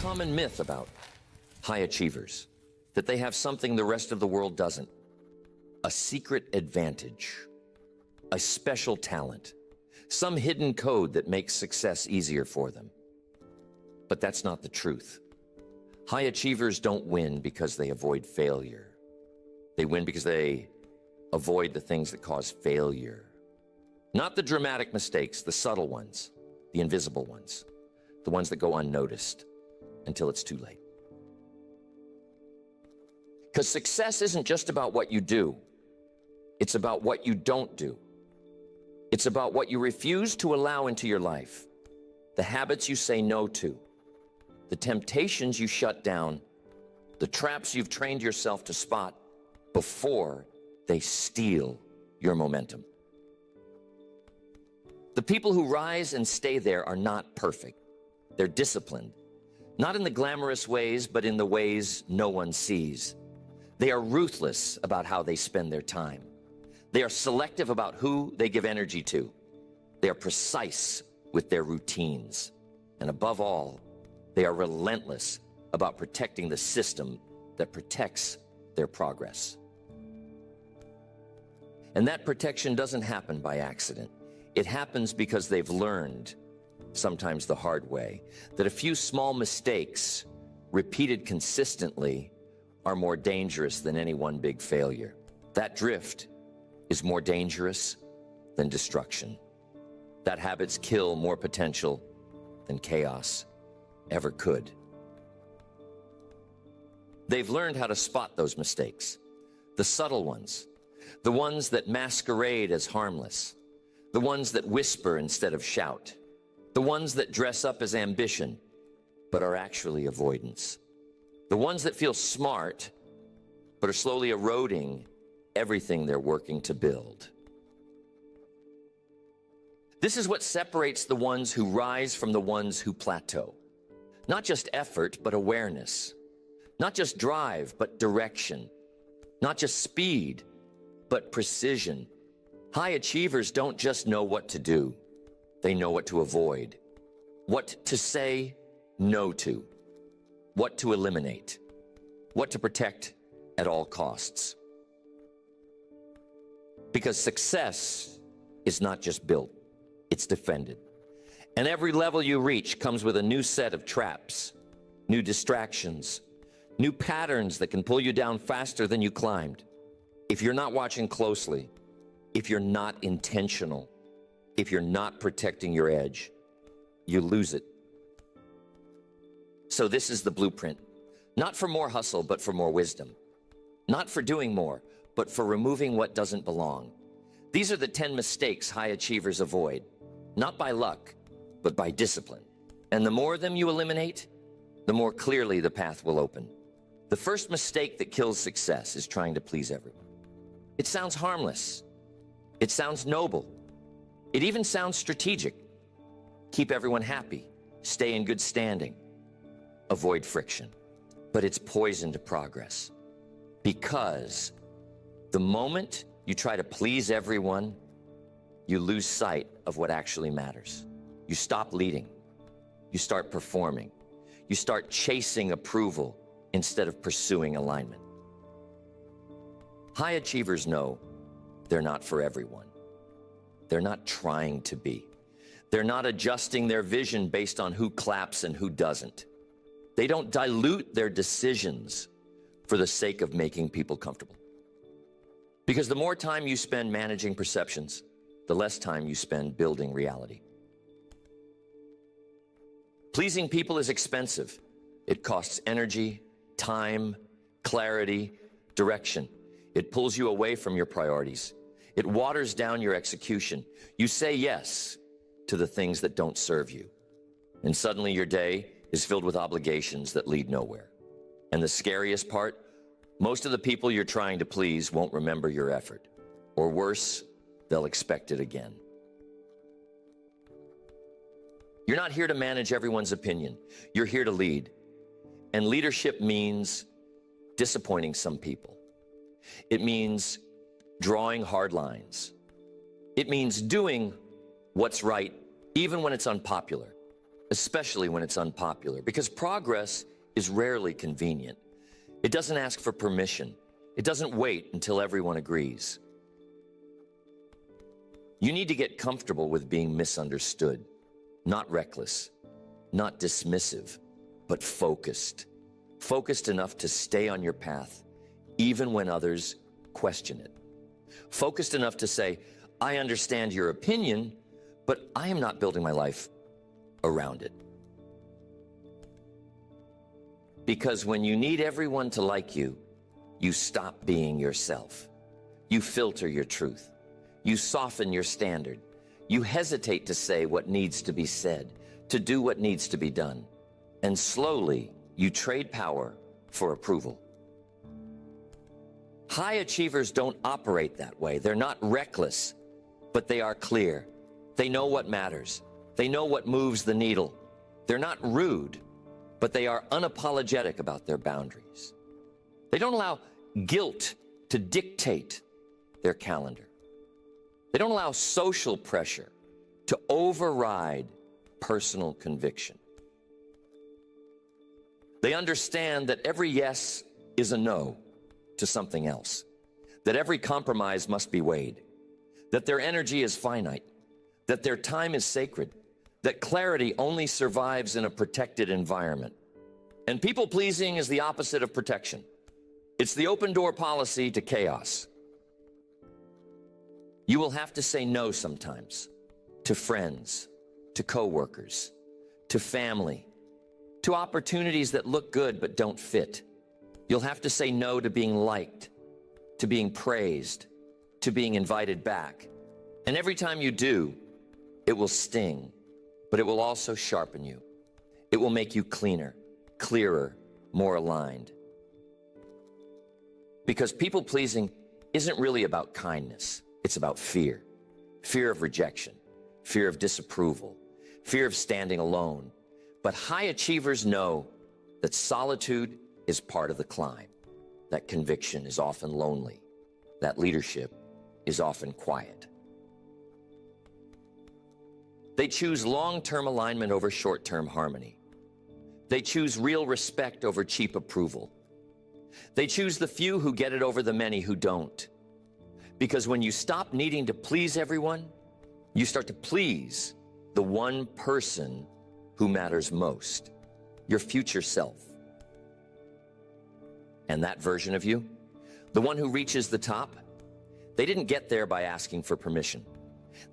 common myth about high achievers, that they have something the rest of the world doesn't. A secret advantage, a special talent, some hidden code that makes success easier for them. But that's not the truth. High achievers don't win because they avoid failure. They win because they avoid the things that cause failure. Not the dramatic mistakes, the subtle ones, the invisible ones, the ones that go unnoticed until it's too late. Because success isn't just about what you do. It's about what you don't do. It's about what you refuse to allow into your life, the habits you say no to, the temptations you shut down, the traps you've trained yourself to spot before they steal your momentum. The people who rise and stay there are not perfect. They're disciplined, not in the glamorous ways, but in the ways no one sees. They are ruthless about how they spend their time. They are selective about who they give energy to. They are precise with their routines. And above all, they are relentless about protecting the system that protects their progress. And that protection doesn't happen by accident. It happens because they've learned, sometimes the hard way, that a few small mistakes, repeated consistently, are more dangerous than any one big failure. That drift is more dangerous than destruction. That habits kill more potential than chaos ever could. They've learned how to spot those mistakes, the subtle ones, the ones that masquerade as harmless, the ones that whisper instead of shout, the ones that dress up as ambition but are actually avoidance, the ones that feel smart but are slowly eroding everything they're working to build. This is what separates the ones who rise from the ones who plateau. Not just effort, but awareness. Not just drive, but direction. Not just speed, but precision. High achievers don't just know what to do. They know what to avoid, what to say no to, what to eliminate, what to protect at all costs. Because success is not just built, it's defended. And every level you reach comes with a new set of traps, new distractions, new patterns that can pull you down faster than you climbed. If you're not watching closely, if you're not intentional, if you're not protecting your edge, you lose it. So this is the blueprint. Not for more hustle, but for more wisdom. Not for doing more, but for removing what doesn't belong. These are the 10 mistakes high achievers avoid, not by luck, but by discipline. And the more of them you eliminate, the more clearly the path will open. The first mistake that kills success is trying to please everyone. It sounds harmless. It sounds noble. It even sounds strategic. Keep everyone happy. Stay in good standing. Avoid friction. But it's poison to progress. Because the moment you try to please everyone, you lose sight of what actually matters. You stop leading. You start performing. You start chasing approval instead of pursuing alignment. High achievers know they're not for everyone. They're not trying to be. They're not adjusting their vision based on who claps and who doesn't. They don't dilute their decisions for the sake of making people comfortable. Because the more time you spend managing perceptions, the less time you spend building reality. Pleasing people is expensive. It costs energy, time, clarity, direction. It pulls you away from your priorities. It waters down your execution. You say yes to the things that don't serve you. And suddenly your day is filled with obligations that lead nowhere. And the scariest part, most of the people you're trying to please won't remember your effort. Or worse, they'll expect it again. You're not here to manage everyone's opinion. You're here to lead. And leadership means disappointing some people. It means drawing hard lines. It means doing what's right, even when it's unpopular. especially when it's unpopular, because progress is rarely convenient. It doesn't ask for permission. It doesn't wait until everyone agrees. You need to get comfortable with being misunderstood, not reckless, not dismissive, but focused. Focused enough to stay on your path, even when others question it. Focused enough to say, I understand your opinion, but I am not building my life around it. Because when you need everyone to like you, you stop being yourself. You filter your truth. You soften your standard. You hesitate to say what needs to be said, to do what needs to be done. And slowly, you trade power for approval. High achievers don't operate that way. They're not reckless, but they are clear. They know what matters. They know what moves the needle. They're not rude, but they are unapologetic about their boundaries. They don't allow guilt to dictate their calendar. They don't allow social pressure to override personal conviction. They understand that every yes is a no to something else, that every compromise must be weighed, that their energy is finite, that their time is sacred, that clarity only survives in a protected environment. And people-pleasing is the opposite of protection. It's the open-door policy to chaos. You will have to say no sometimes, to friends, to coworkers, to family, to opportunities that look good but don't fit. You'll have to say no to being liked, to being praised, to being invited back. And every time you do, it will sting, but it will also sharpen you. It will make you cleaner, clearer, more aligned. Because people-pleasing isn't really about kindness. It's about fear. Fear of rejection, fear of disapproval, fear of standing alone. But high achievers know that solitude is part of the climb, that conviction is often lonely, that leadership is often quiet. They choose long-term alignment over short-term harmony. They choose real respect over cheap approval. They choose the few who get it over the many who don't. Because when you stop needing to please everyone, you start to please the one person who matters most, your future self. And that version of you, the one who reaches the top, they didn't get there by asking for permission.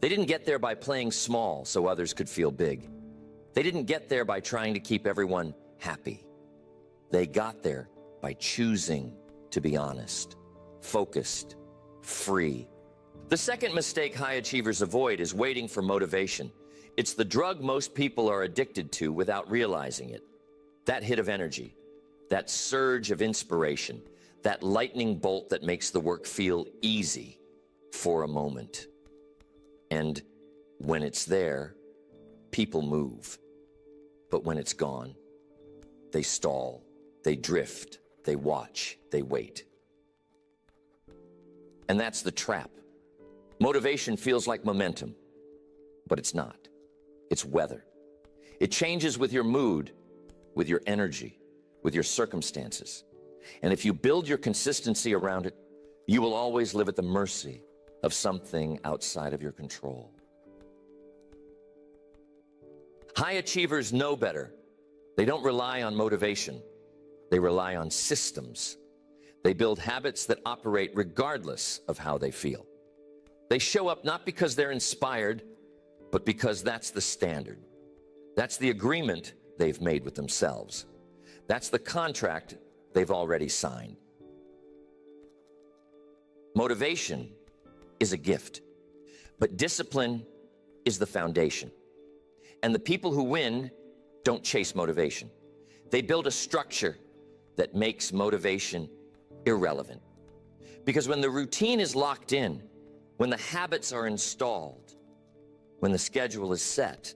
They didn't get there by playing small so others could feel big. They didn't get there by trying to keep everyone happy. They got there by choosing to be honest, focused, free. The second mistake high achievers avoid is waiting for motivation. It's the drug most people are addicted to without realizing it. That hit of energy, that surge of inspiration, that lightning bolt that makes the work feel easy for a moment. And when it's there, people move. But when it's gone, they stall, they drift, they watch, they wait. And that's the trap. Motivation feels like momentum, but it's not. It's weather. It changes with your mood, with your energy, with your circumstances. And if you build your consistency around it, you will always live at the mercy of something outside of your control. High achievers know better. They don't rely on motivation. They rely on systems. They build habits that operate regardless of how they feel. They show up not because they're inspired, but because that's the standard. That's the agreement they've made with themselves. That's the contract they've already signed. Motivation is a gift, but discipline is the foundation. And the people who win don't chase motivation. They build a structure that makes motivation irrelevant. Because when the routine is locked in, when the habits are installed, when the schedule is set,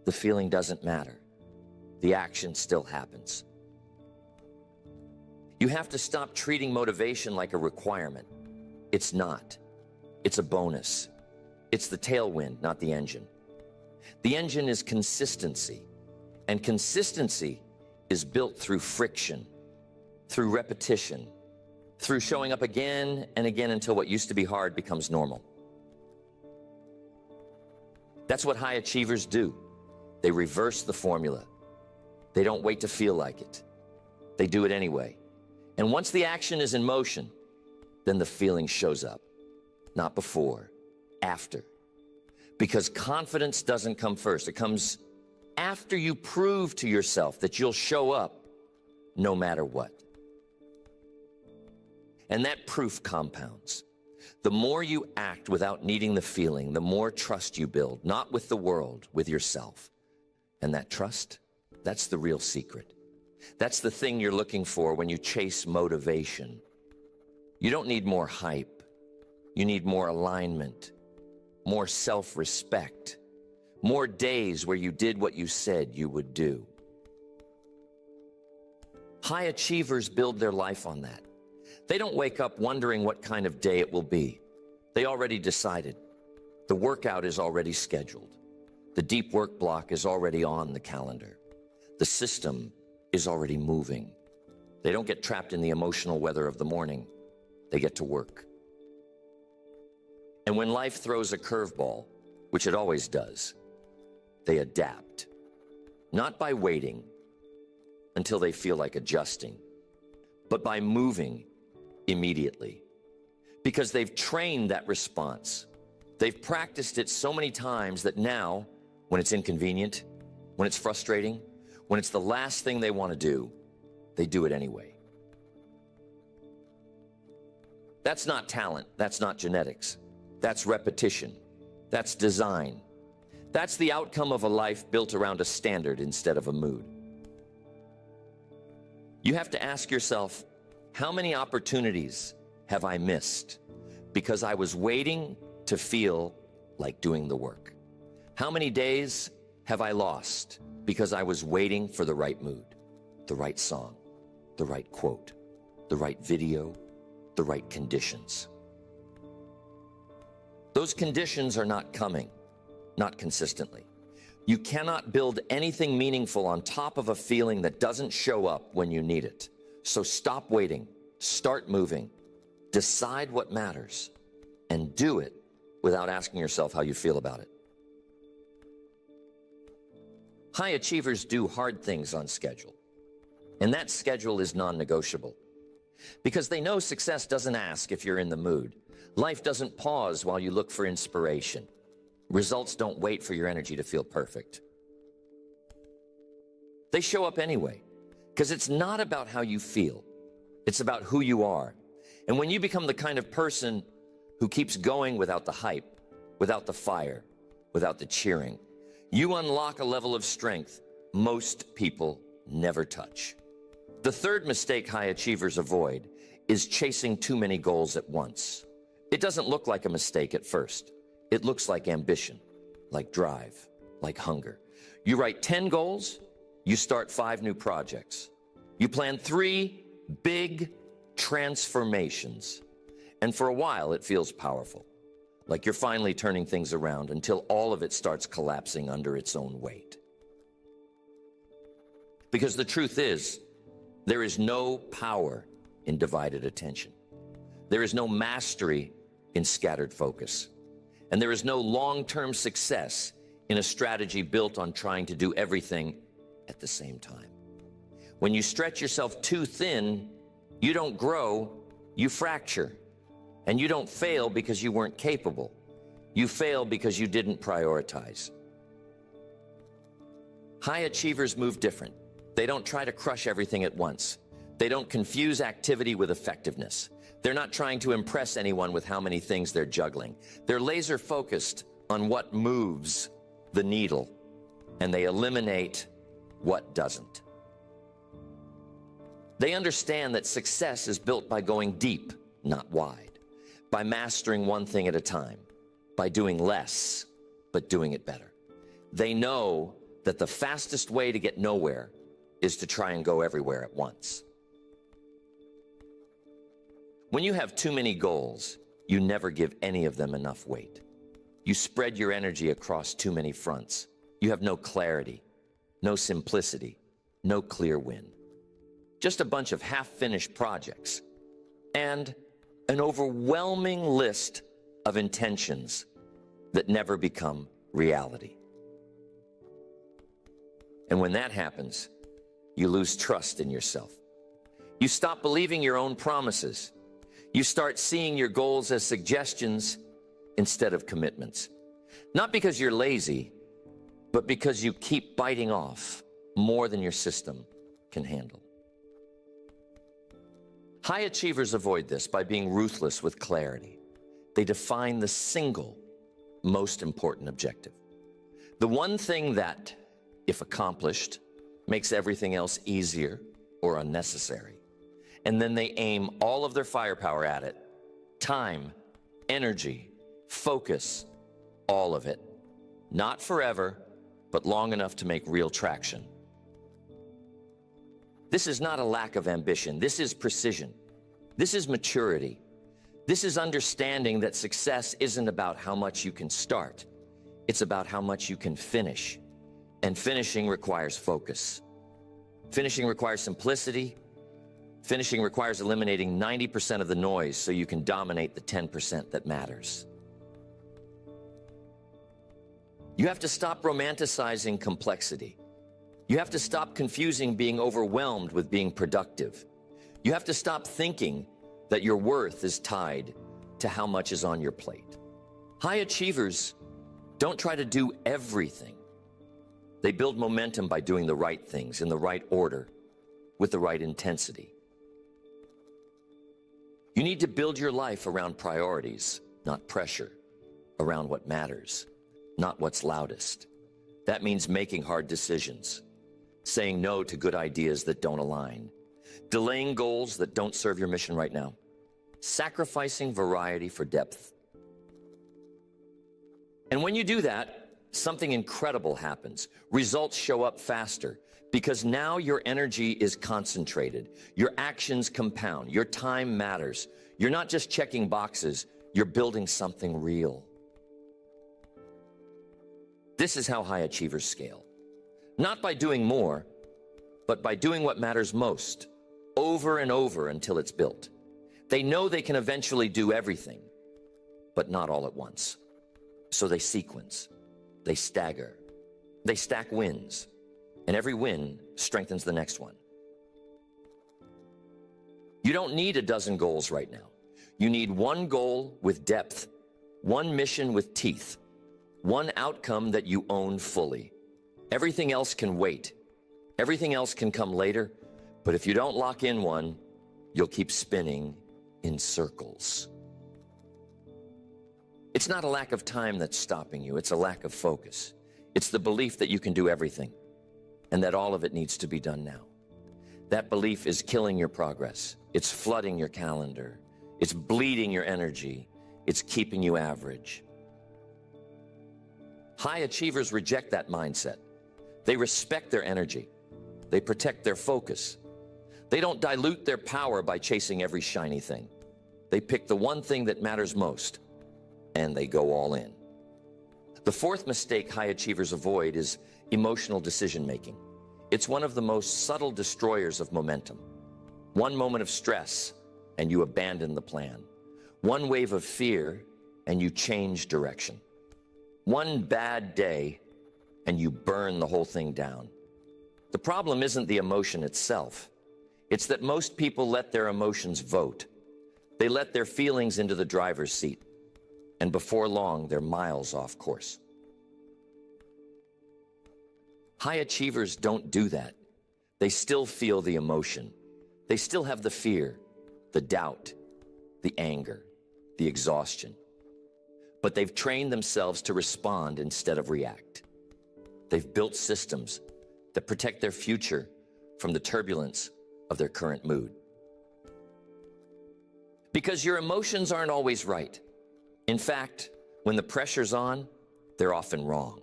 the feeling doesn't matter. The action still happens. You have to stop treating motivation like a requirement. It's not. It's a bonus. It's the tailwind, not the engine. The engine is consistency. And consistency is built through friction, through repetition, through showing up again and again until what used to be hard becomes normal. That's what high achievers do. They reverse the formula. They don't wait to feel like it. They do it anyway. And once the action is in motion, then the feeling shows up. Not before, after. Because confidence doesn't come first. It comes after you prove to yourself that you'll show up no matter what. And that proof compounds. The more you act without needing the feeling, the more trust you build, not with the world, with yourself. And that trust, that's the real secret. That's the thing you're looking for when you chase motivation. You don't need more hype. You need more alignment, more self-respect, more days where you did what you said you would do. High achievers build their life on that. They don't wake up wondering what kind of day it will be. They already decided. The workout is already scheduled. The deep work block is already on the calendar. The system is already moving. They don't get trapped in the emotional weather of the morning. They get to work. And when life throws a curveball, which it always does, they adapt. Not by waiting until they feel like adjusting, but by moving immediately. Because they've trained that response. They've practiced it so many times that now, when it's inconvenient, when it's frustrating, when it's the last thing they want to do, they do it anyway. That's not talent. That's not genetics. That's repetition. That's design. That's the outcome of a life built around a standard instead of a mood. You have to ask yourself, how many opportunities have I missed because I was waiting to feel like doing the work? How many days have I lost because I was waiting for the right mood, the right song, the right quote, the right video, the right conditions? Those conditions are not coming, not consistently. You cannot build anything meaningful on top of a feeling that doesn't show up when you need it. So stop waiting, start moving, decide what matters, and do it without asking yourself how you feel about it. High achievers do hard things on schedule, and that schedule is non-negotiable. Because they know success doesn't ask if you're in the mood. Life doesn't pause while you look for inspiration. Results don't wait for your energy to feel perfect. They show up anyway, because it's not about how you feel. It's about who you are. And when you become the kind of person who keeps going without the hype, without the fire, without the cheering, you unlock a level of strength most people never touch. The third mistake high achievers avoid is chasing too many goals at once. It doesn't look like a mistake at first. It looks like ambition, like drive, like hunger. You write 10 goals, you start 5 new projects. You plan 3 big transformations. And for a while, it feels powerful, like you're finally turning things around until all of it starts collapsing under its own weight. Because the truth is, there is no power in divided attention. There is no mastery in scattered focus. And there is no long-term success in a strategy built on trying to do everything at the same time. When you stretch yourself too thin, you don't grow, you fracture. And you don't fail because you weren't capable. You fail because you didn't prioritize. High achievers move different. They don't try to crush everything at once. They don't confuse activity with effectiveness. They're not trying to impress anyone with how many things they're juggling. They're laser focused on what moves the needle, and they eliminate what doesn't. They understand that success is built by going deep, not wide, by mastering one thing at a time, by doing less, but doing it better. They know that the fastest way to get nowhere is to try and go everywhere at once. When you have too many goals, you never give any of them enough weight. You spread your energy across too many fronts. You have no clarity. no simplicity, no clear win. Just a bunch of half-finished projects and an overwhelming list of intentions that never become reality. And when that happens, you lose trust in yourself. You stop believing your own promises. You start seeing your goals as suggestions instead of commitments. Not because you're lazy, but because you keep biting off more than your system can handle. High achievers avoid this by being ruthless with clarity. They define the single most important objective. The one thing that, if accomplished, makes everything else easier or unnecessary. And then they aim all of their firepower at it. Time, energy, focus, all of it. Not forever, but long enough to make real traction. This is not a lack of ambition. This is precision. This is maturity. This is understanding that success isn't about how much you can start. It's about how much you can finish. And finishing requires focus. Finishing requires simplicity. Finishing requires eliminating 90% of the noise so you can dominate the 10% that matters. You have to stop romanticizing complexity. You have to stop confusing being overwhelmed with being productive. You have to stop thinking that your worth is tied to how much is on your plate. High achievers don't try to do everything. They build momentum by doing the right things in the right order, with the right intensity. You need to build your life around priorities, not pressure, around what matters, not what's loudest. That means making hard decisions, saying no to good ideas that don't align, delaying goals that don't serve your mission right now, sacrificing variety for depth. And when you do that, something incredible happens. Results show up faster because now your energy is concentrated. Your actions compound. Your time matters. You're not just checking boxes. You're building something real. This is how high achievers scale. Not by doing more, but by doing what matters most, over and over until it's built. They know they can eventually do everything, but not all at once. So they sequence, they stagger, they stack wins, and every win strengthens the next one. You don't need a dozen goals right now. You need one goal with depth, one mission with teeth, one outcome that you own fully. Everything else can wait. Everything else can come later, but if you don't lock in one, you'll keep spinning in circles. It's not a lack of time that's stopping you. It's a lack of focus. It's the belief that you can do everything and that all of it needs to be done now. That belief is killing your progress. It's flooding your calendar. It's bleeding your energy. It's keeping you average. High achievers reject that mindset. They respect their energy. They protect their focus. They don't dilute their power by chasing every shiny thing. They pick the one thing that matters most, and they go all in. The fourth mistake high achievers avoid is emotional decision-making. It's one of the most subtle destroyers of momentum. One moment of stress, and you abandon the plan. One wave of fear, and you change direction. One bad day, and you burn the whole thing down. The problem isn't the emotion itself. It's that most people let their emotions vote. They let their feelings into the driver's seat. And before long, they're miles off course. High achievers don't do that. They still feel the emotion. They still have the fear, the doubt, the anger, the exhaustion. But they've trained themselves to respond instead of react. They've built systems that protect their future from the turbulence of their current mood. Because your emotions aren't always right. In fact, when the pressure's on, they're often wrong.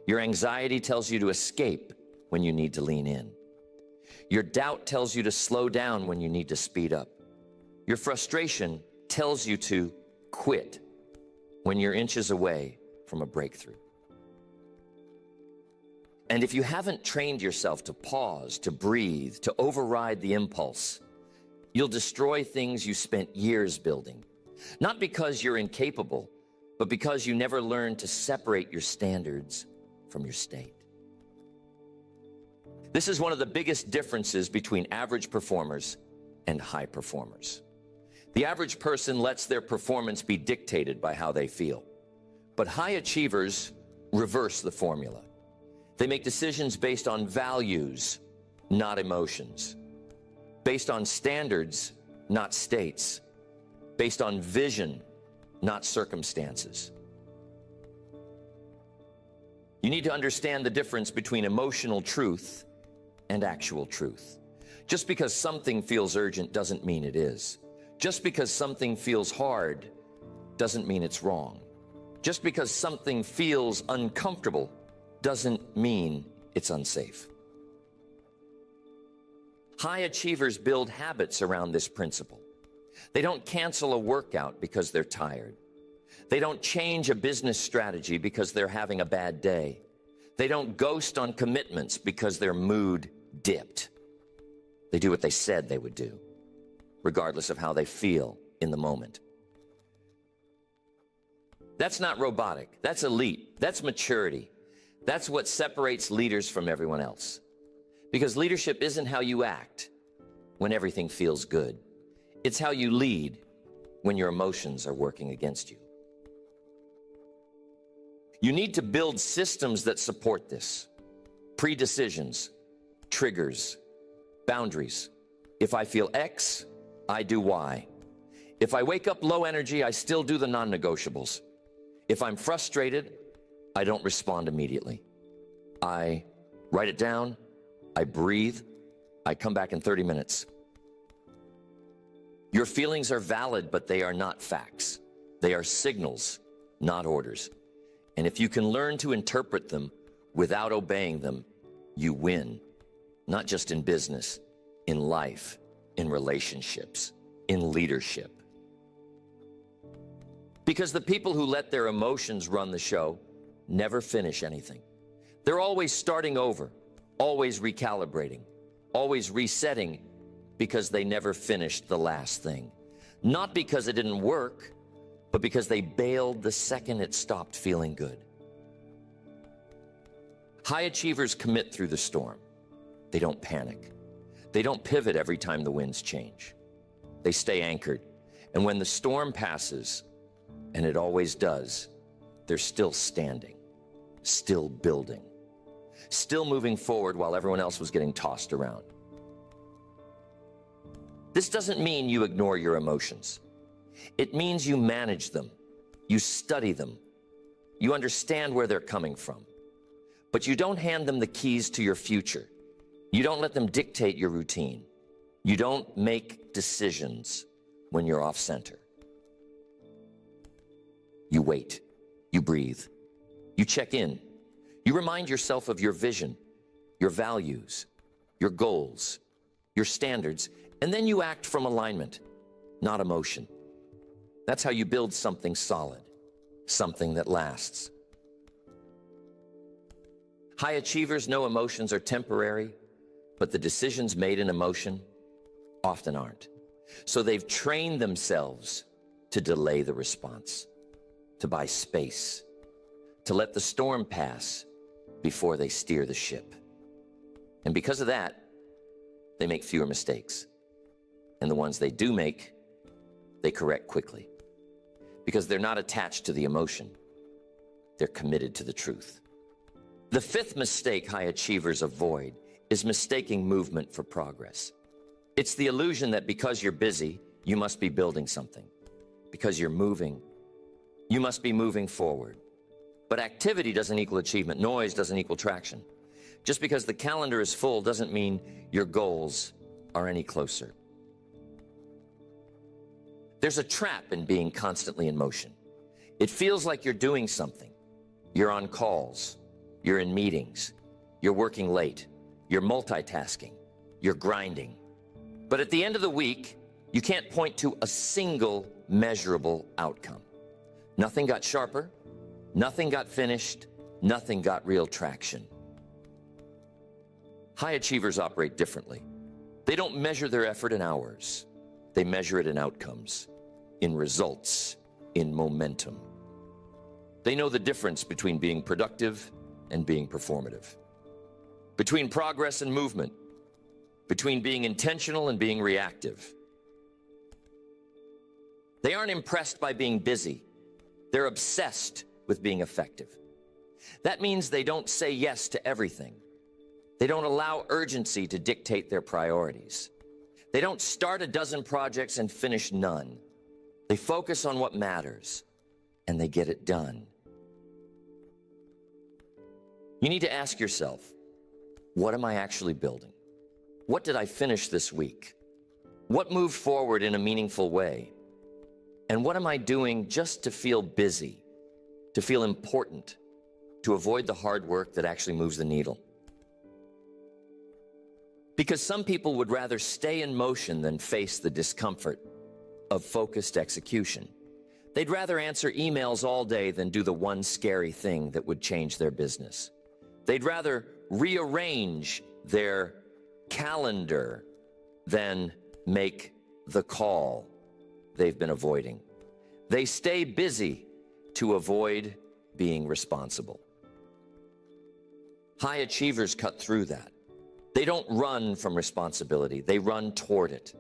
Your anxiety tells you to escape when you need to lean in. Your doubt tells you to slow down when you need to speed up. Your frustration tells you to quit when you're inches away from a breakthrough. And if you haven't trained yourself to pause, to breathe, to override the impulse, you'll destroy things you spent years building. Not because you're incapable, but because you never learned to separate your standards from your state. This is one of the biggest differences between average performers and high performers. The average person lets their performance be dictated by how they feel. But high achievers reverse the formula. They make decisions based on values, not emotions. Based on standards, not states. Based on vision, not circumstances. You need to understand the difference between emotional truth and actual truth. Just because something feels urgent doesn't mean it is. Just because something feels hard doesn't mean it's wrong. Just because something feels uncomfortable doesn't mean it's unsafe. High achievers build habits around this principle. They don't cancel a workout because they're tired. They don't change a business strategy because they're having a bad day. They don't ghost on commitments because their mood dipped. They do what they said they would do, regardless of how they feel in the moment. That's not robotic. That's elite. That's maturity. That's what separates leaders from everyone else. Because leadership isn't how you act when everything feels good. It's how you lead when your emotions are working against you. You need to build systems that support this. Pre-decisions, triggers, boundaries. If I feel X, I do Y. If I wake up low energy, I still do the non-negotiables. If I'm frustrated, I don't respond immediately. I write it down, I breathe, I come back in 30 minutes. Your feelings are valid, but they are not facts. They are signals, not orders. And if you can learn to interpret them without obeying them, you win. Not just in business, in life, in relationships, in leadership. Because the people who let their emotions run the show never finish anything. They're always starting over, always recalibrating, always resetting because they never finished the last thing. Not because it didn't work, but because they bailed the second it stopped feeling good. High achievers commit through the storm. They don't panic. They don't pivot every time the winds change. They stay anchored. And when the storm passes, and it always does, they're still standing, still building, still moving forward while everyone else was getting tossed around. This doesn't mean you ignore your emotions. It means you manage them, you study them, you understand where they're coming from. But you don't hand them the keys to your future. You don't let them dictate your routine. You don't make decisions when you're off center. You wait, you breathe, you check in, you remind yourself of your vision, your values, your goals, your standards, and then you act from alignment, not emotion. That's how you build something solid, something that lasts. High achievers know emotions are temporary, but the decisions made in emotion often aren't. So they've trained themselves to delay the response, to buy space, to let the storm pass before they steer the ship. And because of that, they make fewer mistakes. And the ones they do make, they correct quickly. Because they're not attached to the emotion. They're committed to the truth. The fifth mistake high achievers avoid is mistaking movement for progress. It's the illusion that because you're busy, you must be building something. Because you're moving, you must be moving forward. But activity doesn't equal achievement. Noise doesn't equal traction. Just because the calendar is full doesn't mean your goals are any closer. There's a trap in being constantly in motion. It feels like you're doing something. You're on calls. You're in meetings. You're working late. You're multitasking. You're grinding. But at the end of the week, you can't point to a single measurable outcome. Nothing got sharper. Nothing got finished. Nothing got real traction. High achievers operate differently. They don't measure their effort in hours. They measure it in outcomes, in results, in momentum. They know the difference between being productive and being performative, between progress and movement, between being intentional and being reactive. They aren't impressed by being busy. They're obsessed with being effective. That means they don't say yes to everything. They don't allow urgency to dictate their priorities. They don't start a dozen projects and finish none. They focus on what matters, and they get it done. You need to ask yourself, what am I actually building? What did I finish this week? What moved forward in a meaningful way? And what am I doing just to feel busy, to feel important, to avoid the hard work that actually moves the needle? Because some people would rather stay in motion than face the discomfort of focused execution. They'd rather answer emails all day than do the one scary thing that would change their business. They'd rather rearrange their calendar than make the call they've been avoiding. They stay busy to avoid being responsible. High achievers cut through that. They don't run from responsibility, they run toward it.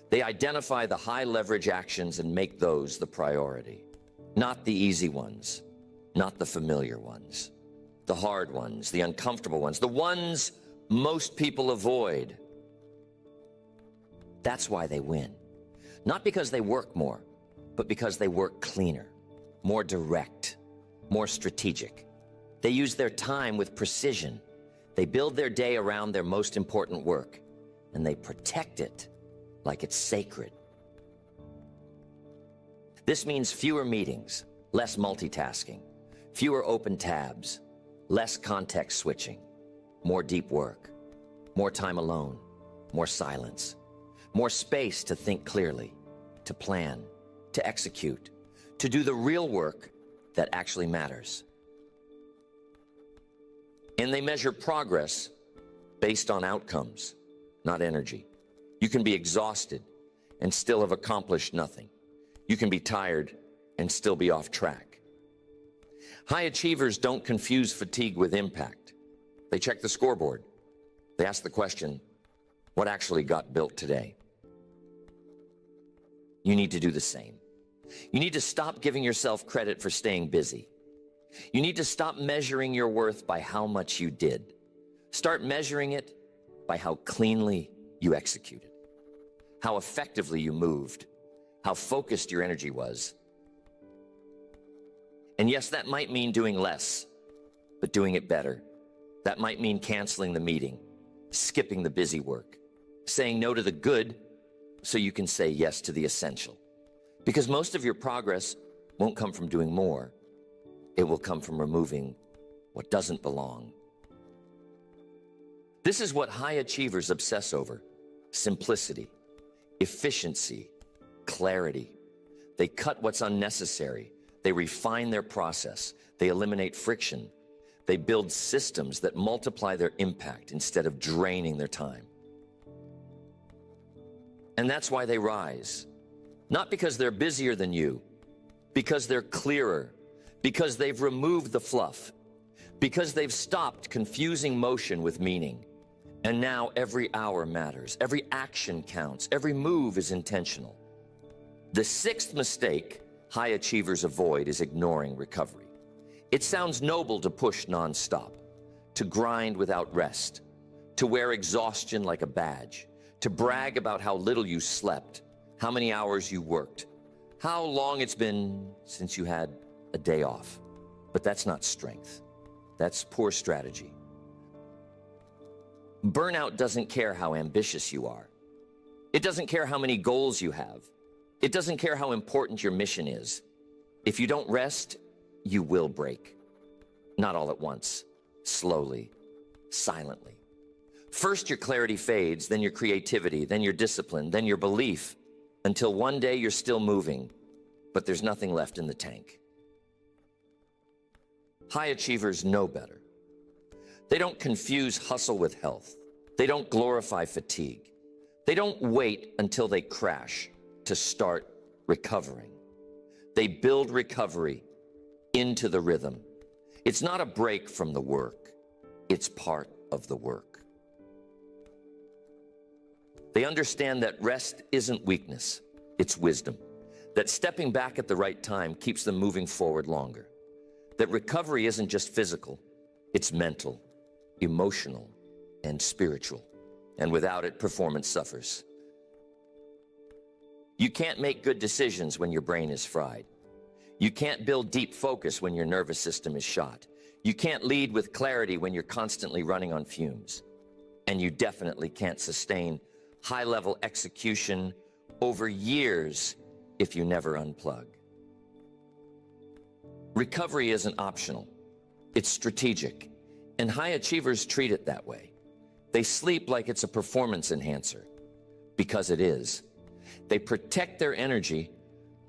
They identify the high leverage actions and make those the priority. Not the easy ones, not the familiar ones, the hard ones, the uncomfortable ones, the ones most people avoid. That's why they win. Not because they work more, but because they work cleaner, more direct, more strategic. They use their time with precision. They build their day around their most important work, and they protect it like it's sacred. This means fewer meetings, less multitasking, fewer open tabs, less context switching, more deep work, more time alone, more silence, more space to think clearly, to plan, to execute, to do the real work that actually matters. And they measure progress based on outcomes, not energy. You can be exhausted and still have accomplished nothing. You can be tired and still be off track. High achievers don't confuse fatigue with impact. They check the scoreboard. They ask the question, what actually got built today? You need to do the same. You need to stop giving yourself credit for staying busy. You need to stop measuring your worth by how much you did. Start measuring it by how cleanly you executed, how effectively you moved, how focused your energy was. And yes, that might mean doing less, but doing it better. That might mean canceling the meeting, skipping the busy work, saying no to the good so you can say yes to the essential. Because most of your progress won't come from doing more. It will come from removing what doesn't belong. This is what high achievers obsess over: simplicity, efficiency, clarity. They cut what's unnecessary. They refine their process. They eliminate friction. They build systems that multiply their impact instead of draining their time. And that's why they rise. Not because they're busier than you, because they're clearer, because they've removed the fluff, because they've stopped confusing motion with meaning. And now every hour matters, every action counts, every move is intentional. The sixth mistake high achievers avoid is ignoring recovery. It sounds noble to push nonstop, to grind without rest, to wear exhaustion like a badge, to brag about how little you slept, how many hours you worked, how long it's been since you had a day off. But that's not strength. That's poor strategy. Burnout doesn't care how ambitious you are. It doesn't care how many goals you have. It doesn't care how important your mission is. If you don't rest, you will break. Not all at once, slowly, silently. First, your clarity fades, then your creativity, then your discipline, then your belief, until one day you're still moving, but there's nothing left in the tank. High achievers know better. They don't confuse hustle with health. They don't glorify fatigue. They don't wait until they crash to start recovering. They build recovery into the rhythm. It's not a break from the work. It's part of the work. They understand that rest isn't weakness, it's wisdom. That stepping back at the right time keeps them moving forward longer. That recovery isn't just physical, it's mental, emotional, and spiritual. And without it, performance suffers. You can't make good decisions when your brain is fried. You can't build deep focus when your nervous system is shot. You can't lead with clarity when you're constantly running on fumes. And you definitely can't sustain high-level execution over years if you never unplug. Recovery isn't optional. It's strategic. And high achievers treat it that way. They sleep like it's a performance enhancer, because it is. They protect their energy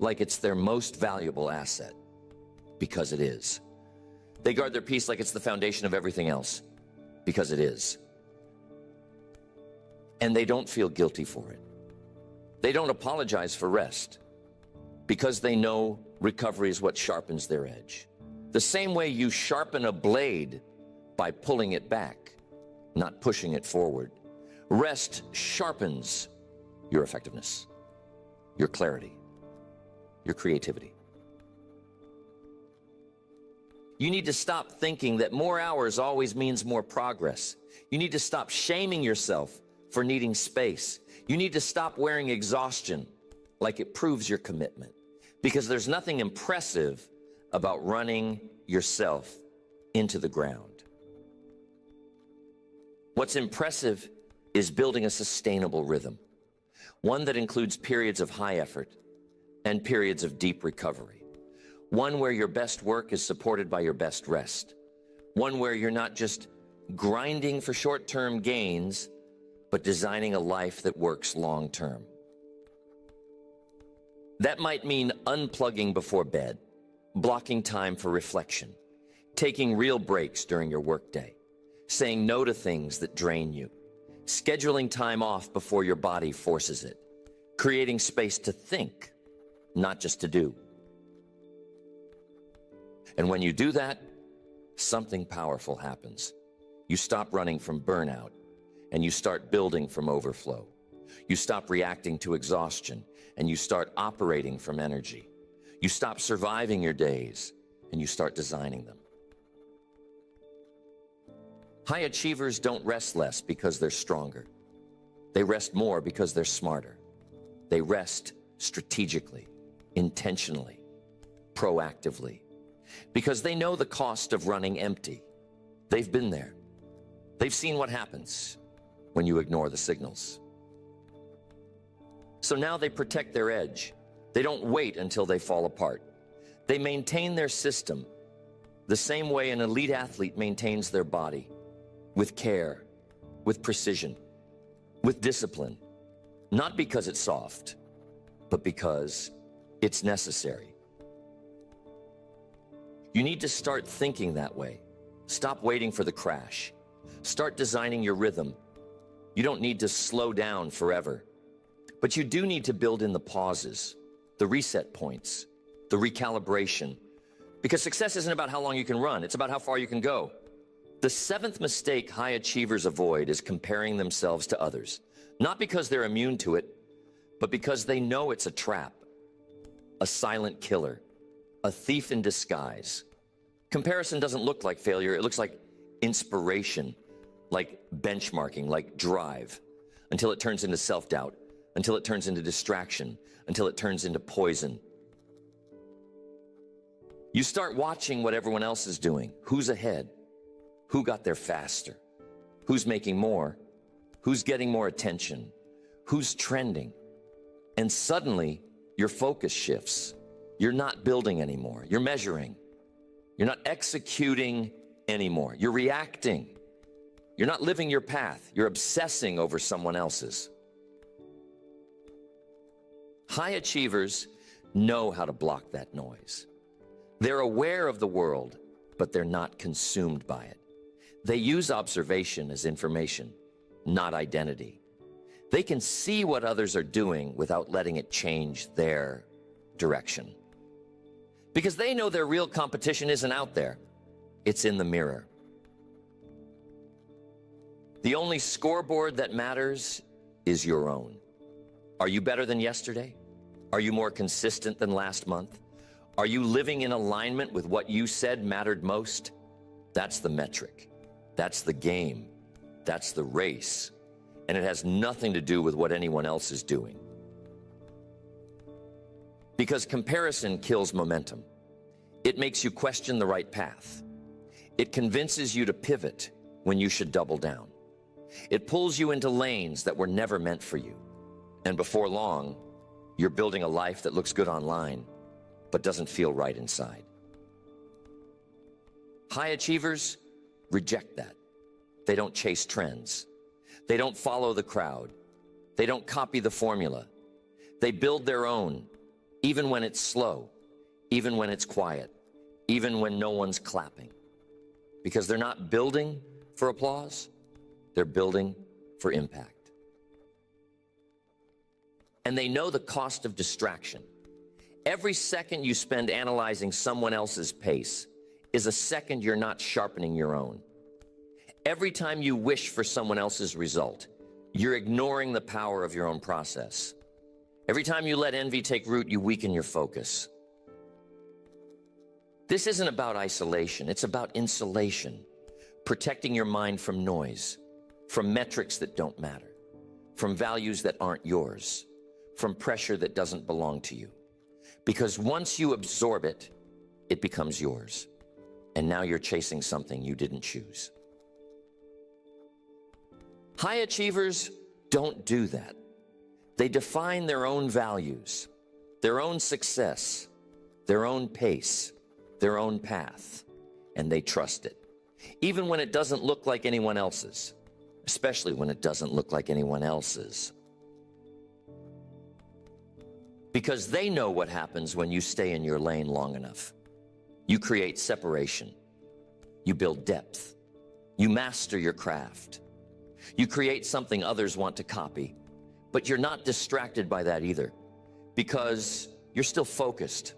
like it's their most valuable asset, because it is. They guard their peace like it's the foundation of everything else, because it is. And they don't feel guilty for it. They don't apologize for rest, because they know recovery is what sharpens their edge. The same way you sharpen a blade by pulling it back, not pushing it forward. Rest sharpens your effectiveness, your clarity, your creativity. You need to stop thinking that more hours always means more progress. You need to stop shaming yourself for needing space. You need to stop wearing exhaustion like it proves your commitment, because there's nothing impressive about running yourself into the ground. What's impressive is building a sustainable rhythm, one that includes periods of high effort and periods of deep recovery, one where your best work is supported by your best rest, one where you're not just grinding for short-term gains, but designing a life that works long-term. That might mean unplugging before bed, blocking time for reflection, taking real breaks during your workday, saying no to things that drain you, scheduling time off before your body forces it, creating space to think, not just to do. And when you do that, something powerful happens. You stop running from burnout, and you start building from overflow. You stop reacting to exhaustion, and you start operating from energy. You stop surviving your days, and you start designing them. High achievers don't rest less because they're stronger. They rest more because they're smarter. They rest strategically, intentionally, proactively, because they know the cost of running empty. They've been there. They've seen what happens when you ignore the signals. So now they protect their edge. They don't wait until they fall apart. They maintain their system the same way an elite athlete maintains their body, with care, with precision, with discipline, not because it's soft, but because it's necessary. You need to start thinking that way. Stop waiting for the crash. Start designing your rhythm. You don't need to slow down forever, but you do need to build in the pauses, the reset points, the recalibration, because success isn't about how long you can run, it's about how far you can go. The seventh mistake high achievers avoid is comparing themselves to others, not because they're immune to it, but because they know it's a trap, a silent killer, a thief in disguise. Comparison doesn't look like failure, it looks like inspiration, like benchmarking, like drive, until it turns into self-doubt, until it turns into distraction, until it turns into poison. You start watching what everyone else is doing. Who's ahead? Who got there faster? Who's making more? Who's getting more attention? Who's trending? And suddenly, your focus shifts. You're not building anymore. You're measuring. You're not executing anymore. You're reacting. You're not living your path. You're obsessing over someone else's. High achievers know how to block that noise. They're aware of the world, but they're not consumed by it. They use observation as information, not identity. They can see what others are doing without letting it change their direction. Because they know their real competition isn't out there, it's in the mirror. The only scoreboard that matters is your own. Are you better than yesterday? Are you more consistent than last month? Are you living in alignment with what you said mattered most? That's the metric. That's the game. That's the race. And it has nothing to do with what anyone else is doing. Because comparison kills momentum. It makes you question the right path. It convinces you to pivot when you should double down. It pulls you into lanes that were never meant for you. And before long, you're building a life that looks good online, but doesn't feel right inside. High achievers reject that. They don't chase trends. They don't follow the crowd. They don't copy the formula. They build their own, even when it's slow, even when it's quiet, even when no one's clapping. Because they're not building for applause, they're building for impact. And they know the cost of distraction. Every second you spend analyzing someone else's pace is a second you're not sharpening your own. Every time you wish for someone else's result, you're ignoring the power of your own process. Every time you let envy take root, you weaken your focus. This isn't about isolation, it's about insulation, protecting your mind from noise, from metrics that don't matter, from values that aren't yours, from pressure that doesn't belong to you. Because once you absorb it, it becomes yours. And now you're chasing something you didn't choose. High achievers don't do that. They define their own values, their own success, their own pace, their own path, and they trust it. Even when it doesn't look like anyone else's, especially when it doesn't look like anyone else's. Because they know what happens when you stay in your lane long enough. You create separation. You build depth. You master your craft. You create something others want to copy, but you're not distracted by that either, because you're still focused,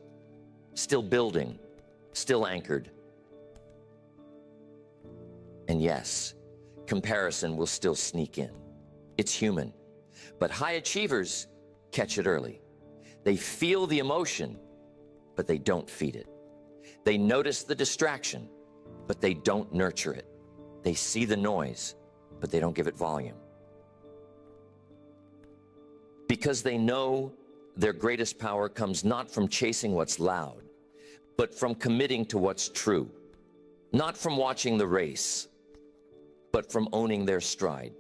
still building, still anchored. And yes, comparison will still sneak in. It's human. But high achievers catch it early. They feel the emotion, but they don't feed it. They notice the distraction, but they don't nurture it. They see the noise, but they don't give it volume. Because they know their greatest power comes not from chasing what's loud, but from committing to what's true. Not from watching the race, but from owning their stride.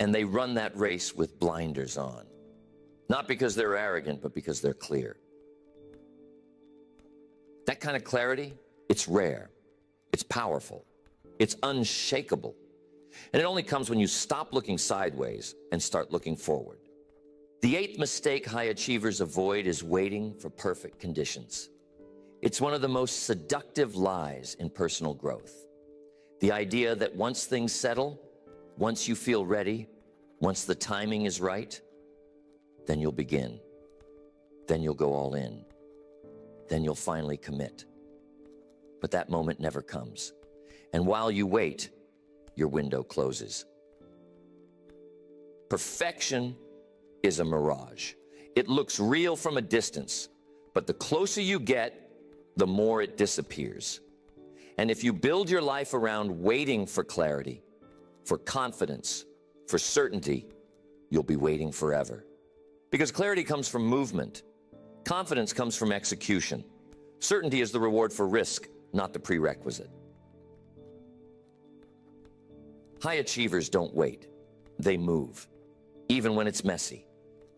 And they run that race with blinders on. Not because they're arrogant, but because they're clear. That kind of clarity, it's rare, it's powerful, it's unshakable. And it only comes when you stop looking sideways and start looking forward. The eighth mistake high achievers avoid is waiting for perfect conditions. It's one of the most seductive lies in personal growth. The idea that once things settle, once you feel ready, once the timing is right, then you'll begin. Then you'll go all in. Then you'll finally commit. But that moment never comes. And while you wait, your window closes. Perfection is a mirage. It looks real from a distance, but the closer you get, the more it disappears. And if you build your life around waiting for clarity, for confidence, for certainty, you'll be waiting forever. Because clarity comes from movement. Confidence comes from execution. Certainty is the reward for risk, not the prerequisite. High achievers don't wait. They move, even when it's messy,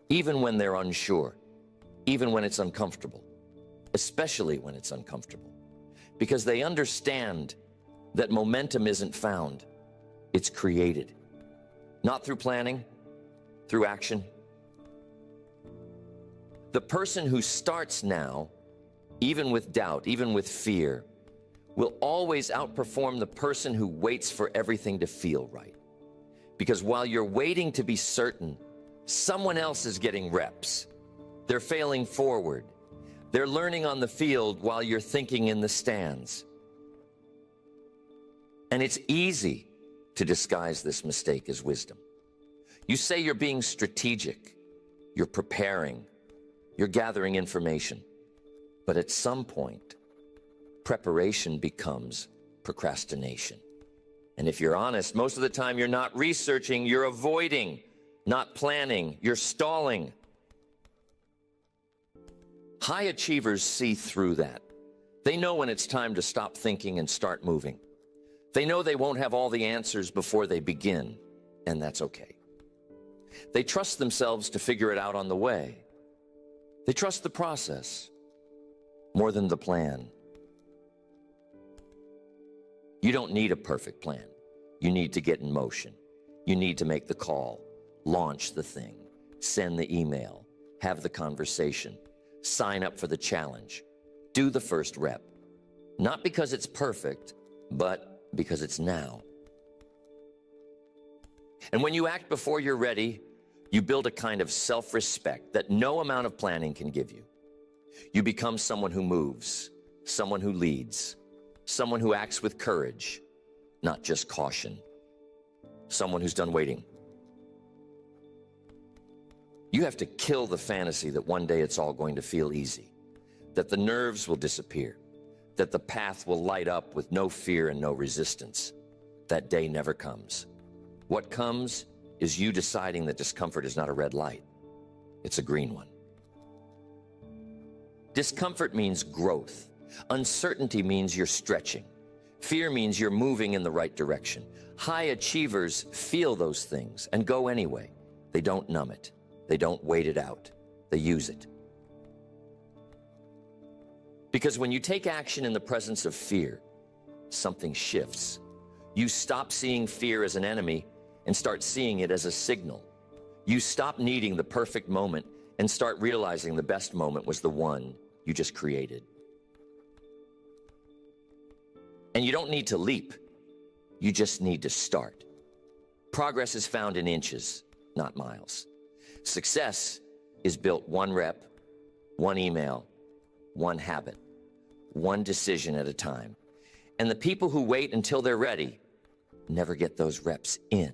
even when they're unsure, even when it's uncomfortable, especially when it's uncomfortable. Because they understand that momentum isn't found, it's created. Not through planning, through action. The person who starts now, even with doubt, even with fear, will always outperform the person who waits for everything to feel right. Because while you're waiting to be certain, someone else is getting reps. They're failing forward. They're learning on the field while you're thinking in the stands. And it's easy to disguise this mistake as wisdom. You say you're being strategic, you're preparing, you're gathering information. But at some point, preparation becomes procrastination. And if you're honest, most of the time you're not researching, you're avoiding, not planning, you're stalling. High achievers see through that. They know when it's time to stop thinking and start moving. They know they won't have all the answers before they begin, and that's okay. They trust themselves to figure it out on the way. They trust the process more than the plan. You don't need a perfect plan. You need to get in motion. You need to make the call, launch the thing, send the email, have the conversation, sign up for the challenge, do the first rep. Not because it's perfect, but because it's now. And when you act before you're ready, you build a kind of self-respect that no amount of planning can give you. You become someone who moves, someone who leads, someone who acts with courage, not just caution, someone who's done waiting. You have to kill the fantasy that one day it's all going to feel easy, that the nerves will disappear, that the path will light up with no fear and no resistance. That day never comes. What comes is you deciding that discomfort is not a red light. It's a green one. Discomfort means growth. Uncertainty means you're stretching. Fear means you're moving in the right direction. High achievers feel those things and go anyway. They don't numb it. They don't wait it out. They use it. Because when you take action in the presence of fear, something shifts. You stop seeing fear as an enemy and start seeing it as a signal. You stop needing the perfect moment and start realizing the best moment was the one you just created. And you don't need to leap. You just need to start. Progress is found in inches, not miles. Success is built one rep, one email, one habit, one decision at a time. And the people who wait until they're ready never get those reps in.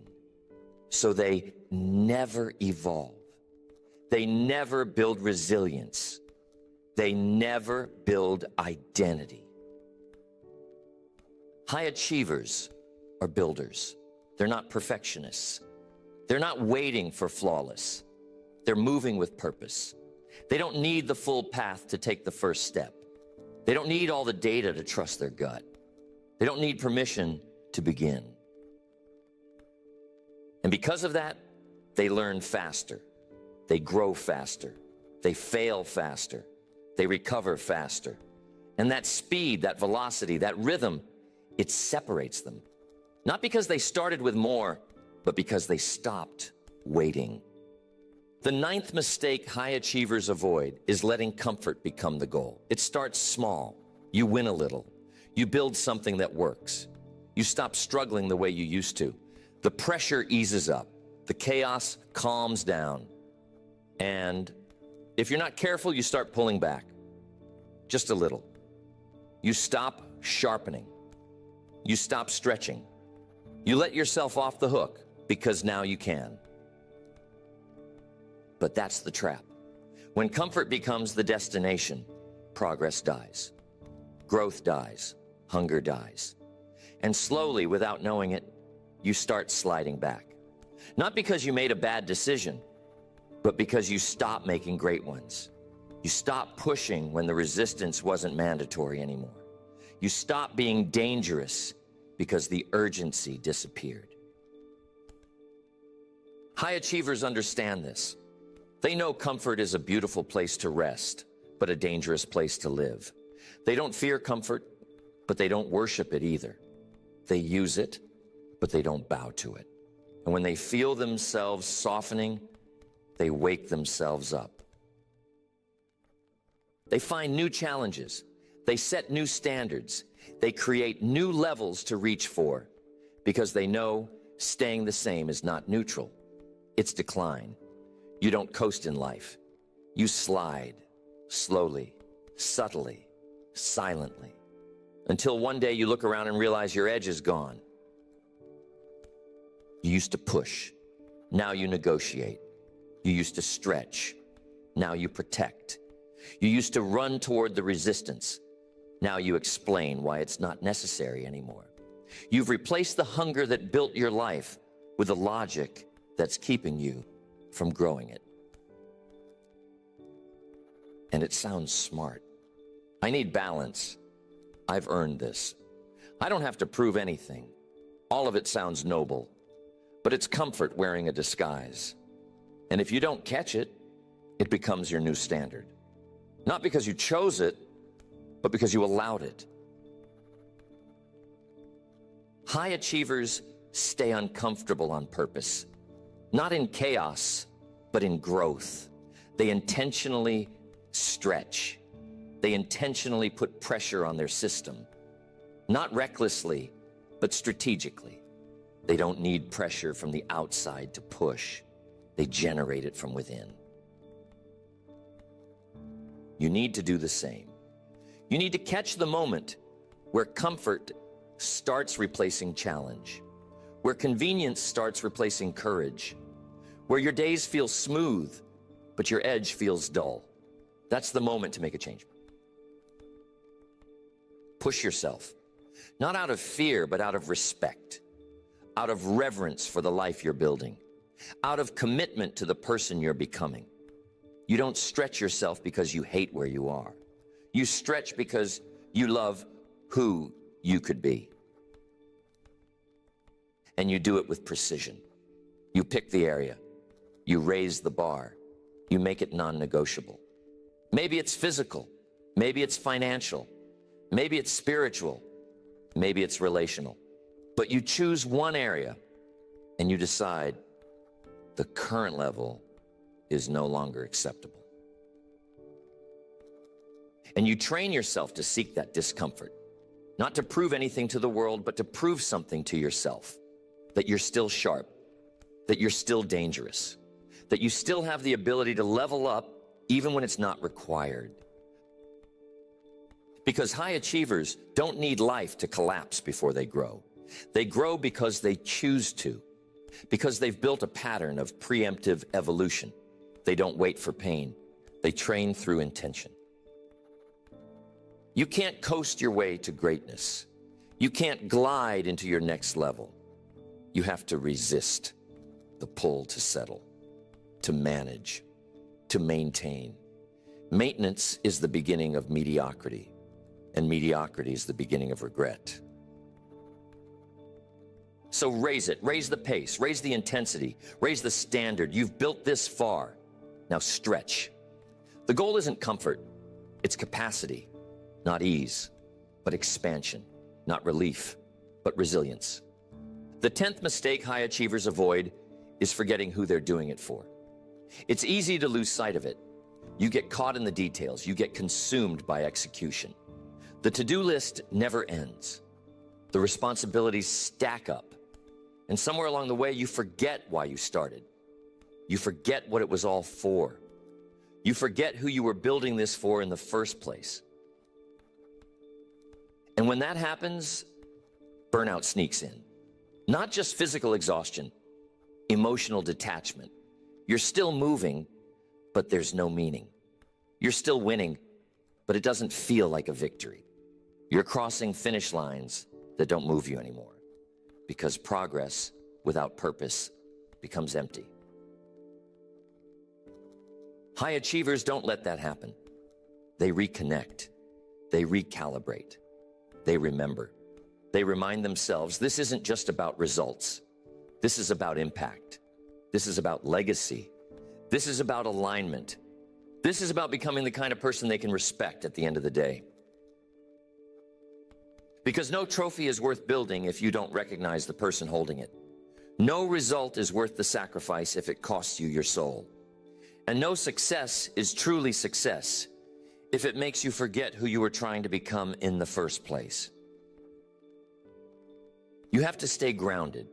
So they never evolve. They never build resilience. They never build identity. High achievers are builders. They're not perfectionists. They're not waiting for flawless. They're moving with purpose. They don't need the full path to take the first step. They don't need all the data to trust their gut. They don't need permission to begin. And because of that, they learn faster. They grow faster. They fail faster. They recover faster. And that speed, that velocity, that rhythm, it separates them. Not because they started with more, but because they stopped waiting. The ninth mistake high achievers avoid is letting comfort become the goal. It starts small. You win a little. You build something that works. You stop struggling the way you used to. The pressure eases up. The chaos calms down. And if you're not careful, you start pulling back. Just a little. You stop sharpening. You stop stretching. You let yourself off the hook because now you can. But that's the trap. When comfort becomes the destination, progress dies. Growth dies. Hunger dies. And slowly, without knowing it, you start sliding back. Not because you made a bad decision, but because you stopped making great ones. You stopped pushing when the resistance wasn't mandatory anymore. You stopped being dangerous because the urgency disappeared. High achievers understand this. They know comfort is a beautiful place to rest, but a dangerous place to live. They don't fear comfort, but they don't worship it either. They use it, but they don't bow to it. And when they feel themselves softening, they wake themselves up. They find new challenges. They set new standards. They create new levels to reach for because they know Staying the same is not neutral. It's decline. You don't coast in life. You slide, slowly, subtly, silently, until one day you look around and realize your edge is gone. You used to push. Now you negotiate. You used to stretch. Now you protect. You used to run toward the resistance. Now you explain why it's not necessary anymore. You've replaced the hunger that built your life with the logic that's keeping you from growing it. And it sounds smart. I need balance. I've earned this. I don't have to prove anything. All of it sounds noble, but it's comfort wearing a disguise. And if you don't catch it, it becomes your new standard. Not because you chose it, but because you allowed it. High achievers stay uncomfortable on purpose, not in chaos, but in growth. They intentionally stretch. They intentionally put pressure on their system, not recklessly, but strategically. They don't need pressure from the outside to push. They generate it from within. You need to do the same. You need to catch the moment where comfort starts replacing challenge, where convenience starts replacing courage, where your days feel smooth, but your edge feels dull. That's the moment to make a change. Push yourself, not out of fear, but out of respect, out of reverence for the life you're building, out of commitment to the person you're becoming. You don't stretch yourself because you hate where you are. You stretch because you love who you could be. And you do it with precision. You pick the area. You raise the bar. You make it non-negotiable. Maybe it's physical. Maybe it's financial. Maybe it's spiritual. Maybe it's relational. But you choose one area and you decide the current level is no longer acceptable. And you train yourself to seek that discomfort, not to prove anything to the world, but to prove something to yourself, that you're still sharp, that you're still dangerous, that you still have the ability to level up even when it's not required. Because high achievers don't need life to collapse before they grow. They grow because they choose to, because they've built a pattern of preemptive evolution. They don't wait for pain. They train through intention. You can't coast your way to greatness. You can't glide into your next level. You have to resist the pull to settle, to manage, to maintain. Maintenance is the beginning of mediocrity, and mediocrity is the beginning of regret. So raise it, raise the pace, raise the intensity, raise the standard. You've built this far. Now stretch. The goal isn't comfort, it's capacity, not ease, but expansion, not relief, but resilience. The 10th mistake high achievers avoid is forgetting who they're doing it for. It's easy to lose sight of it. You get caught in the details. You get consumed by execution. The to-do list never ends. The responsibilities stack up. And somewhere along the way, you forget why you started. You forget what it was all for. You forget who you were building this for in the first place. And when that happens, burnout sneaks in. Not just physical exhaustion, emotional detachment. You're still moving, but there's no meaning. You're still winning, but it doesn't feel like a victory. You're crossing finish lines that don't move you anymore, because progress without purpose becomes empty. High achievers don't let that happen. They reconnect. They recalibrate. They remember. They remind themselves this isn't just about results. This is about impact. This is about legacy. This is about alignment. This is about becoming the kind of person they can respect at the end of the day. Because no trophy is worth building if you don't recognize the person holding it. No result is worth the sacrifice if it costs you your soul. And no success is truly success if it makes you forget who you were trying to become in the first place. You have to stay grounded.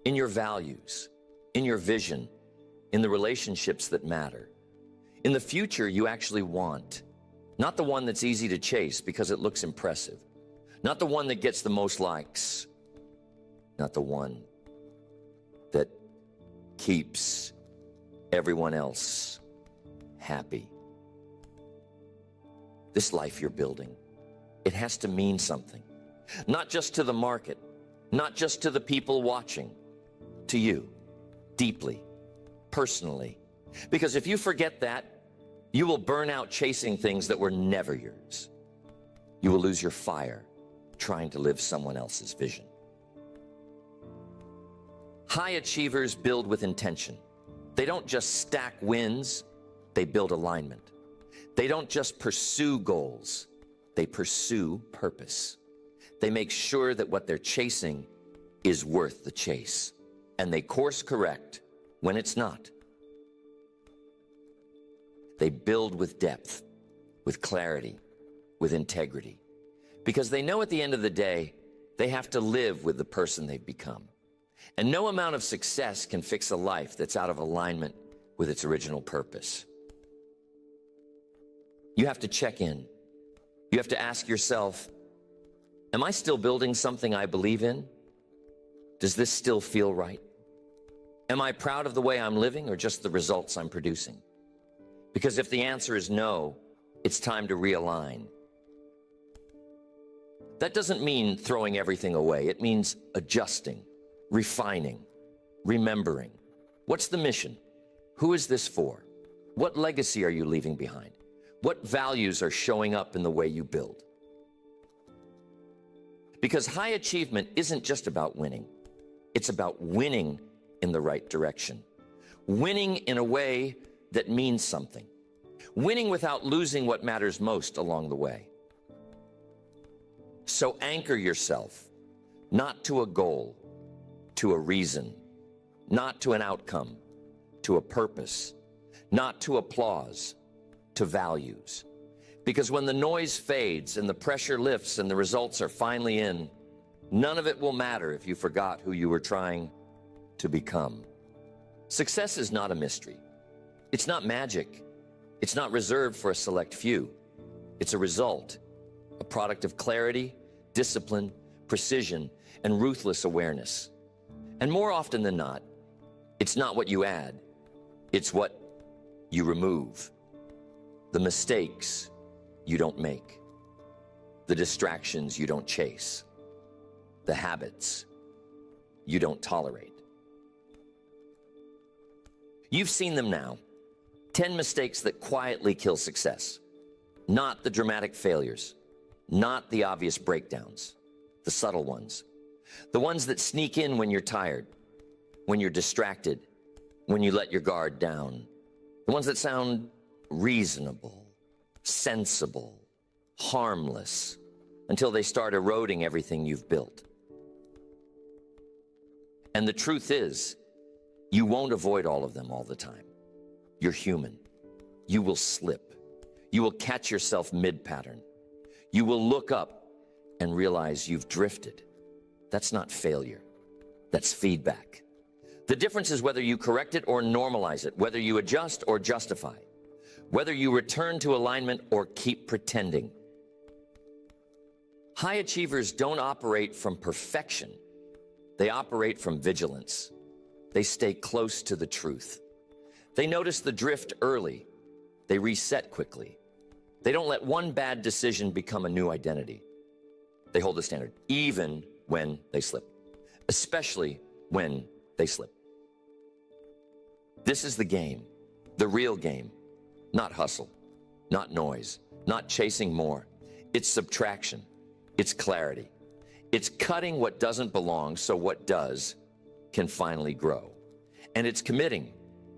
in your values, in your vision, in the relationships that matter, in the future you actually want. Not the one that's easy to chase because it looks impressive. Not the one that gets the most likes. Not the one that keeps everyone else happy. This life you're building, it has to mean something. Not just to the market, not just to the people watching, to you, deeply, personally. Because if you forget that, you will burn out chasing things that were never yours. You will lose your fire trying to live someone else's vision. High achievers build with intention. They don't just stack wins, they build alignment. They don't just pursue goals, they pursue purpose. They make sure that what they're chasing is worth the chase, and they course correct when it's not. They build with depth, with clarity, with integrity, because they know at the end of the day, they have to live with the person they've become. And no amount of success can fix a life that's out of alignment with its original purpose. You have to check in. You have to ask yourself, am I still building something I believe in? Does this still feel right? Am I proud of the way I'm living or just the results I'm producing? Because if the answer is no, it's time to realign. That doesn't mean throwing everything away. It means adjusting, refining, remembering. What's the mission? Who is this for? What legacy are you leaving behind? What values are showing up in the way you build? Because high achievement isn't just about winning. It's about winning in the right direction. Winning in a way that means something. Winning without losing what matters most along the way. So anchor yourself, not to a goal, to a reason, not to an outcome, to a purpose, not to applause, to values. Because when the noise fades and the pressure lifts and the results are finally in, none of it will matter if you forgot who you were trying to become. Success is not a mystery. It's not magic. It's not reserved for a select few. It's a result, a product of clarity, discipline, precision, and ruthless awareness. And more often than not, it's not what you add, it's what you remove. The mistakes you don't make, the distractions you don't chase, the habits you don't tolerate. You've seen them now. 10 mistakes that quietly kill success. Not the dramatic failures, not the obvious breakdowns, the subtle ones. The ones that sneak in when you're tired, when you're distracted, when you let your guard down. The ones that sound reasonable, sensible, harmless, until they start eroding everything you've built. And the truth is, you won't avoid all of them all the time. You're human. You will slip. You will catch yourself mid-pattern. You will look up and realize you've drifted. That's not failure. That's feedback. The difference is whether you correct it or normalize it, whether you adjust or justify, whether you return to alignment or keep pretending. High achievers don't operate from perfection. They operate from vigilance. They stay close to the truth. They notice the drift early. They reset quickly. They don't let one bad decision become a new identity. They hold the standard, even when they slip, especially when they slip. This is the game, the real game, not hustle, not noise, not chasing more. It's subtraction. It's clarity. It's cutting what doesn't belong so what does can finally grow. And it's committing,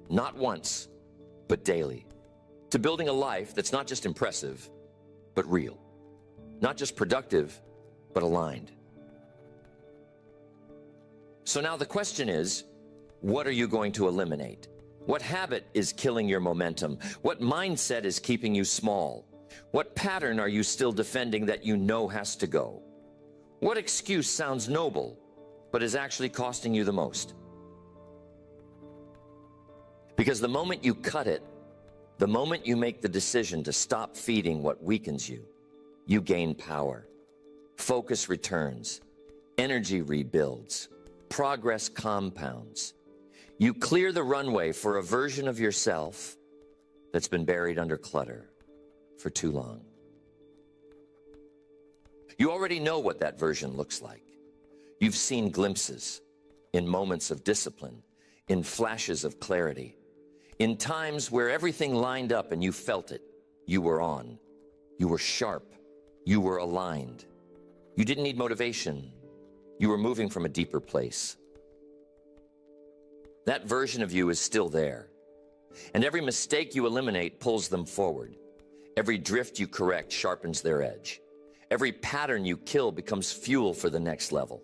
not once, but daily, to building a life that's not just impressive, but real. Not just productive, but aligned. So now the question is, what are you going to eliminate? What habit is killing your momentum? What mindset is keeping you small? What pattern are you still defending that you know has to go? What excuse sounds noble, but is actually costing you the most. Because the moment you cut it, the moment you make the decision to stop feeding what weakens you, you gain power. Focus returns. Energy rebuilds. Progress compounds. You clear the runway for a version of yourself that's been buried under clutter for too long. You already know what that version looks like. You've seen glimpses in moments of discipline, in flashes of clarity, in times where everything lined up and you felt it. You were on. You were sharp. You were aligned. You didn't need motivation. You were moving from a deeper place. That version of you is still there. And every mistake you eliminate pulls them forward. Every drift you correct sharpens their edge. Every pattern you kill becomes fuel for the next level.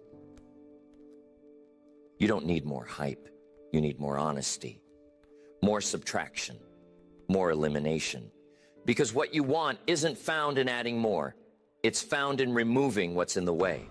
You don't need more hype. You need more honesty, more subtraction, more elimination. Because what you want isn't found in adding more. It's found in removing what's in the way.